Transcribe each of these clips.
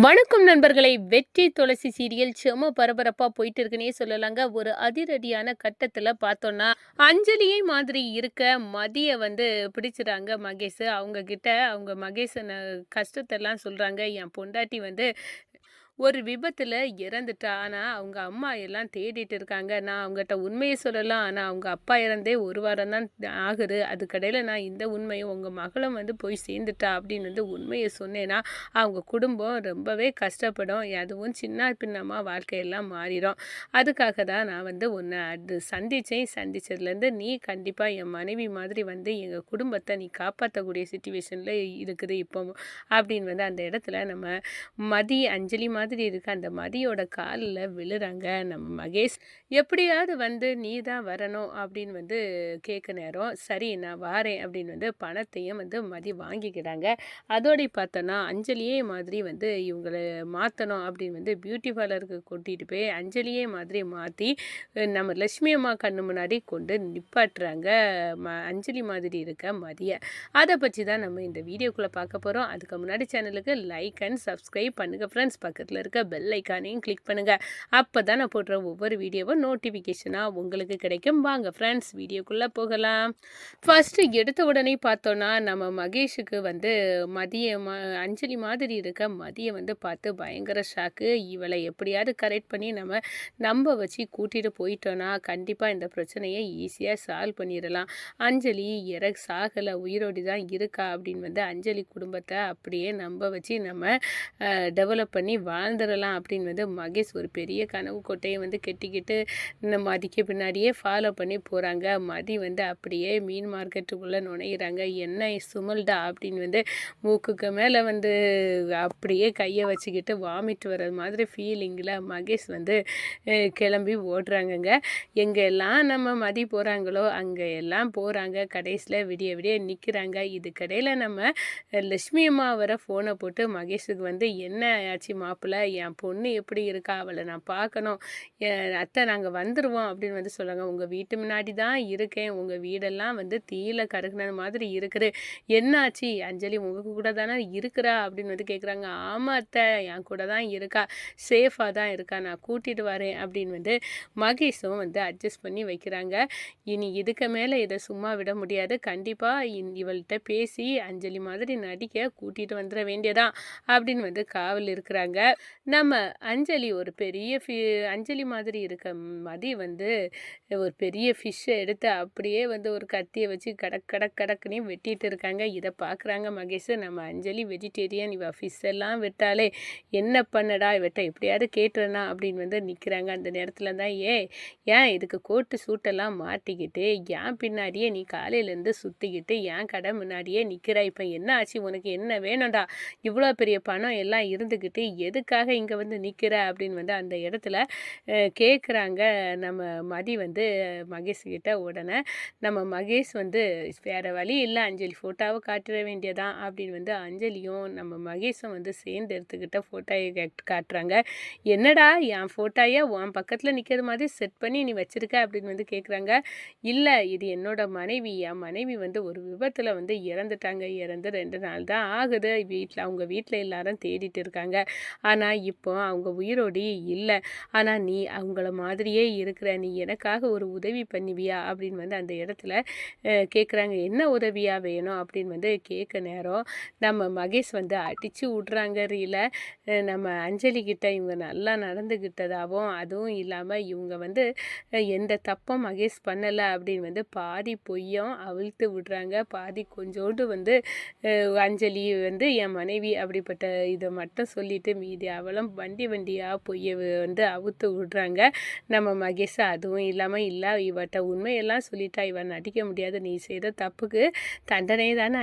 வணக்கம் நண்பர்களே! வெற்றி துளசி சீரியல் செம பரபரப்பா போயிட்டு இருக்குன்னே சொல்லலாங்க. ஒரு அதிரடியான கட்டத்தில பார்த்தோன்னா, அஞ்சலியை மாதிரி இருக்க மதிய பிடிச்சுறாங்க மகேஷு. அவங்க கிட்ட அவங்க மகேஷன கஷ்டத்தெல்லாம் சொல்றாங்க. என் பொண்டாட்டி ஒரு விபத்துல இறந்துட்டா. ஆனா, அவங்க அம்மா எல்லாம் தேடிட்டு இருக்காங்க. நான் அவங்கட்ட உண்மைய சொல்லலாம். ஆனா, அவங்க அப்பா இறந்தே 1 வாரம் தான் ஆகுது. அதுக்கிடையில நான் இந்த உண்மையும் உங்க மகளும் போய் சேர்ந்துட்டா அப்படின்னு உண்மைய சொன்னேன்னா, அவங்க குடும்பம் ரொம்பவே கஷ்டப்படும். அதுவும் சின்ன பின்னமா வாழ்க்கையெல்லாம் மாறிடும். அதுக்காக தான் நான் உன்ன அது சந்திச்சேன். சந்திச்சதுலேருந்து நீ கண்டிப்பா என் மனைவி மாதிரி எங்க குடும்பத்த நீ காப்பாத்தக்கூடிய சிச்சுவேஷன்ல இருக்குது இப்போ அப்படின்னு அந்த இடத்துல நம்ம அஞ்சலி மாதிரி இருக்க அந்த மதியோட காலில் விழுறாங்க நம்ம மகேஷ். எப்படியாவது நீ தான் வரணும் அப்படின்னு கேட்க நேரம், சரி நான் வாரேன் அப்படின்னு பணத்தையும் மதி வாங்கிக்கிறாங்க. அதோடய பார்த்தோன்னா அஞ்சலியே மாதிரி இவங்கள மாற்றணும் அப்படின்னு பியூட்டி பார்லருக்கு கூட்டிகிட்டு போய் அஞ்சலியே மாதிரி மாற்றி நம்ம லட்சுமி அம்மா கண்ணு முன்னாடி கொண்டு நிப்பாட்டுறாங்க அஞ்சலி மாதிரி இருக்க மதிய. அதை பற்றி தான் நம்ம இந்த வீடியோக்குள்ளே பார்க்க போகிறோம். அதுக்கு முன்னாடி சேனலுக்கு லைக் அண்ட் சப்ஸ்கிரைப் பண்ணுங்கள் ஃப்ரெண்ட்ஸ். பக்கத்தில் இருக்க பெல் ஐக்கானையும் கிளிக் பண்ணுங்கள். அப்போ தான் நான் போடுற ஒவ்வொரு வீடியோவும் நோட்டிஃபிகேஷனாக உங்களுக்கு கிடைக்கும். வாங்க ஃப்ரெண்ட்ஸ் வீடியோக்குள்ளே போகலாம். ஃபஸ்ட்டு எடுத்த உடனே பார்த்தோன்னா நம்ம மகேஷுக்கு அஞ்சலி மாதிரி இருக்க மதியை பார்த்து பயங்கர ஷாக்கு. இவளை எப்படியாவது கரெக்ட் பண்ணி நம்ப வச்சு கூட்டிகிட்டு போயிட்டோன்னா கண்டிப்பாக இந்த பிரச்சனையை ஈஸியாக சால்வ் பண்ணிடலாம். அஞ்சலி சாகலை, உயிரோடி தான் இருக்கா அப்படின்னு அஞ்சலி குடும்பத்தை அப்படியே நம்ப வச்சு நம்ம டெவலப் பண்ணி வாழ்ந்துடலாம் அப்படின்னு மகேஷ் ஒரு பெரிய கனவு கோட்டையை கெட்டிக்கிட்டு இந்த மதிக்கு பின்னாடியே ஃபாலோ பண்ணி போகிறாங்க. மதி அப்படியே மீன் மார்க்கெட்டுக்குள்ளே நுழையிறாங்க. என்ன சுமல்டா அப்படின்னு மூக்குக்கு மேலே அப்படியே கையை வச்சுக்கிட்டு வாமிட் வர்ற மாதிரி ஃபீலிங்கில் மகேஷ் கிளம்பி ஓடுறாங்கங்க. எங்கெல்லாம் நம்ம மதி போகிறாங்களோ அங்கே எல்லாம் போகிறாங்க. கடைசியில் விடிய விடிய நிற்கிறாங்க. இதுக்கடையில் நம்ம லட்சுமி அம்மா வர ஃபோனை போட்டு மகேஷுக்கு என்ன ஆச்சு மாப்பிள்ளை, என் பொண்ணு எப்படி இருக்கா, அவளை நான் பார்க்கணும், அத்தை நாங்கள் வந்துடுவோம் அப்படின்னு சொல்கிறாங்க. உங்கள் வீட்டு முன்னாடி தான் இருக்கேன், உங்கள் வீடெல்லாம் தீயில கருகுன மாதிரி இருக்குது, என்னாச்சு அஞ்சலி உங்கள் கூட தானே இருக்கிறா அப்படின்னு கேட்குறாங்க. ஆமாம் அத்தை என் கூட தான் இருக்கா, சேஃபாக தான் இருக்கா, நான் கூட்டிகிட்டு வரேன் அப்படின்னு மகேஷும் அட்ஜஸ்ட் பண்ணி வைக்கிறாங்க. இனி இதுக்கு மேலே இதை சும்மா விட முடியாது, கண்டிப்பாக இவள்கிட்ட பேசி அஞ்சலி மாதிரி நடிக்க கூட்டிகிட்டு வந்துட வேண்டியதான் அப்படின்னு காவல் இருக்கிறாங்க. நம்ம அஞ்சலி ஒரு பெரிய அஞ்சலி மாதிரி இருக்க மதி ஒரு பெரிய ஃபிஷ்ஷை எடுத்து அப்படியே ஒரு கத்தியை வச்சு கடக்குன்னு வெட்டிட்டு இருக்காங்க. இதை பார்க்குறாங்க மகேஷ். நம்ம அஞ்சலி வெஜிடேரியன், இவ ஃபிஷ் எல்லாம் விட்டாலே என்ன பண்ணடா, இவட்ட எப்படியாவது கேட்டுறனா அப்படின்னு நிற்கிறாங்க. அந்த நேரத்தில் தான் ஏன் இதுக்கு கோட்டு சூட்டெல்லாம் மாட்டிக்கிட்டு ஏன் பின்னாடியே நீ காலையிலேருந்து சுற்றிக்கிட்டு ஏன் கடை முன்னாடியே நிற்கிற, இப்போ என்ன ஆச்சு, உனக்கு என்ன வேணும்டா, இவ்வளோ பெரிய பணம் எல்லாம் இருந்துக்கிட்டு எதுக்காக இங்கே நிற்கிற அப்படின்னு அந்த இடத்துல கேட்குறாங்க நம்ம மதி மகேஷ்கிட்ட. உடனே நம்ம மகேஷ் வேறு வழி இல்லை, அஞ்சலி ஃபோட்டோவை காட்டுற வேண்டியதான் அப்படின்னு அஞ்சலியும் நம்ம மகேஷும் சேர்ந்து எடுத்துக்கிட்ட ஃபோட்டோயை காட்டுறாங்க. என்னடா என் ஃபோட்டோயை உன் பக்கத்தில் நிற்கிற மாதிரி செட் பண்ணி நீ வச்சுருக்க அப்படின்னு கேட்குறாங்க. இல்லை இது என்னோட மனைவி, என் மனைவி ஒரு விபத்தில் இறந்துட்டாங்க, இறந்து 2 நாள் தான் ஆகுது, அவங்க வீட்டில் எல்லாரும் தேடிட்டு இருக்காங்க, ஆனால் இப்போ அவங்க உயிரோடி இல்லை, ஆனால் நீ அவங்கள மாதிரியே இருக்கிற, நீ எனக்காக ஒரு உதவி பண்ணுவியா அப்படின்னு அந்த இடத்துல கேட்குறாங்க. என்ன உதவியாக வேணும் அப்படின்னு கேட்க நேரம் நம்ம மகேஷ் அடித்து விட்றாங்க ரீல. நம்ம அஞ்சலிக்கிட்ட இவங்க நல்லா நடந்துக்கிட்டதாகவும் அதுவும் இல்லாமல் இவங்க எந்த தப்பும் மகேஷ் பண்ணலை அப்படின்னு பாதி பொய்யும் அவிழ்த்து விடுறாங்க, பாதி கொஞ்சோண்டு அஞ்சலி என் மனைவி அப்படிப்பட்ட இதை மட்டும் சொல்லிட்டு மீதி அவளும் வண்டியாக பொய்யை அவுத்து விடுறாங்க நம்ம மகேஷ். அதுவும் இல்லாமல் இவட்ட உண்மையெல்லாம் சொல்லிட்டா இவன் நடிக்க முடியாது, நீ செய்த தப்புக்கு தண்டனை தானே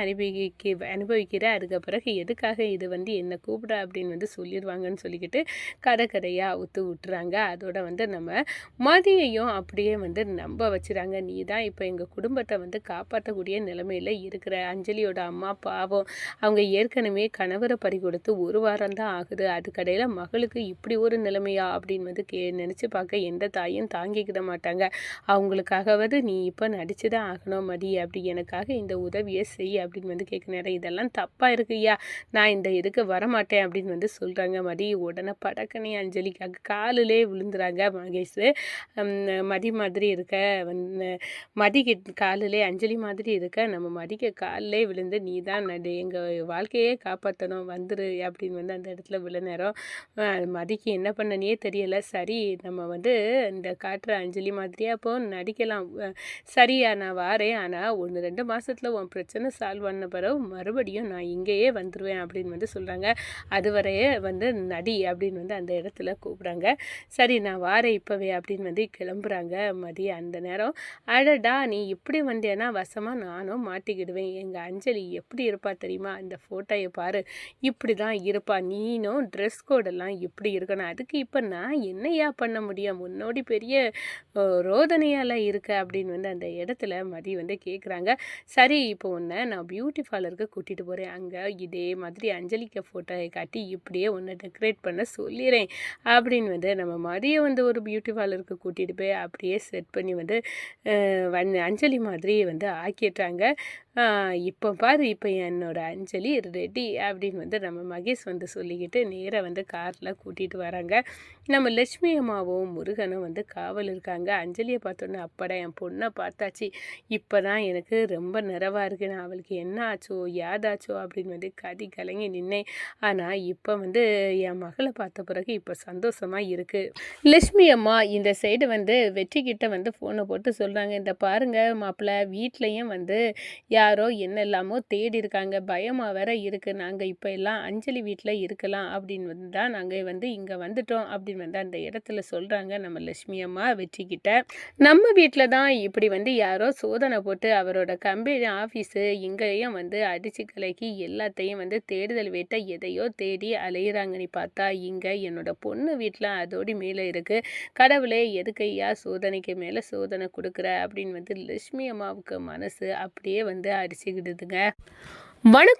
அனுபவிக்கிற, அதுக்கு பிறகு எதுக்காக இது என்னை கூப்பிட அப்படின்னு சொல்லிடுவாங்கன்னு சொல்லிக்கிட்டு கதையாக அவுத்து விட்டுறாங்க. அதோட நம்ம மதியையும் அப்படியே நம்ப வச்சுறாங்க. நீ தான் இப்போ எங்கள் குடும்பத்தை காப்பாற்றக்கூடிய நிலைமையில் இருக்கிற. அஞ்சலியோட அம்மா பாவம், அவங்க ஏற்கனவே கணவரை பறி கொடுத்து 1 வாரம் தான் ஆகுது, வீட்டுக்கடையில் மகளுக்கு இப்படி ஒரு நிலைமையா அப்படின்னு வந்து நினச்சி பார்க்க எந்த தாயும் தாங்கிக்கிட மாட்டாங்க. அவங்களுக்காகவது நீ இப்போ நடிச்சு தான் ஆகணும் மதி, அப்படி எனக்காக இந்த உதவியை செய் அப்படின்னு வந்து கேட்க நேரம் இதெல்லாம் தப்பாக இருக்குய்யா, நான் இந்த இதுக்கு வரமாட்டேன் அப்படின்னு வந்து சொல்கிறாங்க மதி. உடனே படக்கனே அஞ்சலிக்காக காலிலே விழுந்துறாங்க மகேஷ். மதி மாதிரி இருக்க மதிக்கு காலிலே அஞ்சலி மாதிரி இருக்க நம்ம மதிக்க காலிலே விழுந்து நீ தான் எங்கள் வாழ்க்கையே காப்பாற்றணும் வந்துரு அப்படின்னு வந்து அந்த இடத்துல விழ நேரம் மதிக்கு என்ன பண்ணனே தெரியலை. சரி நம்ம வந்து இந்த காட்டுற அஞ்சலி மாதிரியே அப்போ நடிக்கலாம், சரியா நான் வாரேன், ஆனால் 1-2 மாதத்தில் உன் பிரச்சனை சால்வ் பண்ண பிறகு மறுபடியும் நான் இங்கேயே வந்துடுவேன் அப்படின்னு வந்து சொல்கிறாங்க. அதுவரையே வந்து நடி அப்படின்னு வந்து அந்த இடத்துல கூப்பிட்றாங்க. சரி நான் வாரேன் இப்போவே அப்படின்னு வந்து கிளம்புறாங்க மதி. அந்த நேரம் அடடா நீ இப்படி வந்தேன்னா வசமாக நானும் மாட்டிக்கிடுவேன், எங்கள் அஞ்சலி எப்படி இருப்பா தெரியுமா, அந்த ஃபோட்டோயை பாரு இப்படி தான் இருப்பா, நீனும் ட்ரெஸ் கோடெல்லாம் இப்படி இருக்கணும், அதுக்கு இப்போ நான் என்னையா பண்ண முடியும், முன்னோடி பெரிய ரோதனையால் இருக்க அப்படின்னு வந்து அந்த இடத்துல மதி வந்து கேட்குறாங்க. சரி இப்போ உன்னை நான் பியூட்டி பார்லருக்கு கூட்டிகிட்டு போகிறேன், அங்கே இதே மாதிரி அஞ்சலிக்க ஃபோட்டோயை காட்டி இப்படியே உன்னை டெக்கரேட் பண்ண சொல்லிடுறேன் அப்படின்னு வந்து நம்ம மதியை வந்து ஒரு பியூட்டி பார்லருக்கு கூட்டிகிட்டு போய் அப்படியே செட் பண்ணி வந்து அஞ்சலி மாதிரி வந்து ஆக்கிட்டாங்க. இப்போ பாரு இப்போ என்னோட அஞ்சலி ரெடி அப்படின்னு வந்து நம்ம மகேஷ் வந்து சொல்லிக்கிட்டு நேராக வந்து காரில் கூட்டிகிட்டு வராங்க. நம்ம லட்சுமி அம்மாவும் முருகனும் வந்து காவல் இருக்காங்க. அஞ்சலியை பார்த்தோன்னே அப்பாடா என் பொண்ணை பார்த்தாச்சு, இப்போ தான் எனக்கு ரொம்ப நிறைவாக இருக்குது, நான் அவளுக்கு என்ன ஆச்சோ ஏதாச்சோ அப்படின்னு வந்து கலங்கி நின்னேன், ஆனால் இப்போ வந்து என் மகளை பார்த்த பிறகு இப்போ சந்தோஷமாக இருக்குது. லட்சுமி அம்மா இந்த சைடு வந்து வெற்றிக்கிட்ட வந்து ஃபோனை போட்டு சொல்கிறாங்க, இந்த பாருங்கள் மாப்பிள்ளை வீட்லேயும் வந்து யாரோ என்னெல்லாமோ தேடி இருக்காங்க, பயமாக வேற இருக்குது, நாங்கள் இப்போ எல்லாம் அஞ்சலி வீட்டில் இருக்கலாம் அப்படின்னு வந்து தான் நாங்கள் வந்து இங்கே வந்துட்டோம் அப்படின்னு வந்து அந்த இடத்துல சொல்கிறாங்க நம்ம லட்சுமி அம்மா வெற்றிக்கிட்ட. நம்ம வீட்டில் தான் இப்படி வந்து யாரோ சோதனை போட்டு அவரோட கம்பெனி ஆஃபீஸு இங்கேயும் வந்து அடிச்சு கலக்கி எல்லாத்தையும் வந்து தேடுதல் வேட்ட எதையோ தேடி அலையிறாங்கன்னு பார்த்தா இங்கே என்னோட பொண்ணு வீட்டில் அதோடி மேலே இருக்குது, கடவுளே எதுக்கையா சோதனைக்கு மேலே சோதனை கொடுக்குற அப்படின்னு வந்து லட்சுமி அம்மாவுக்கு மனசு அப்படியே வந்து அடிச்சுக்கிடுதுங்க. வணக்கம்.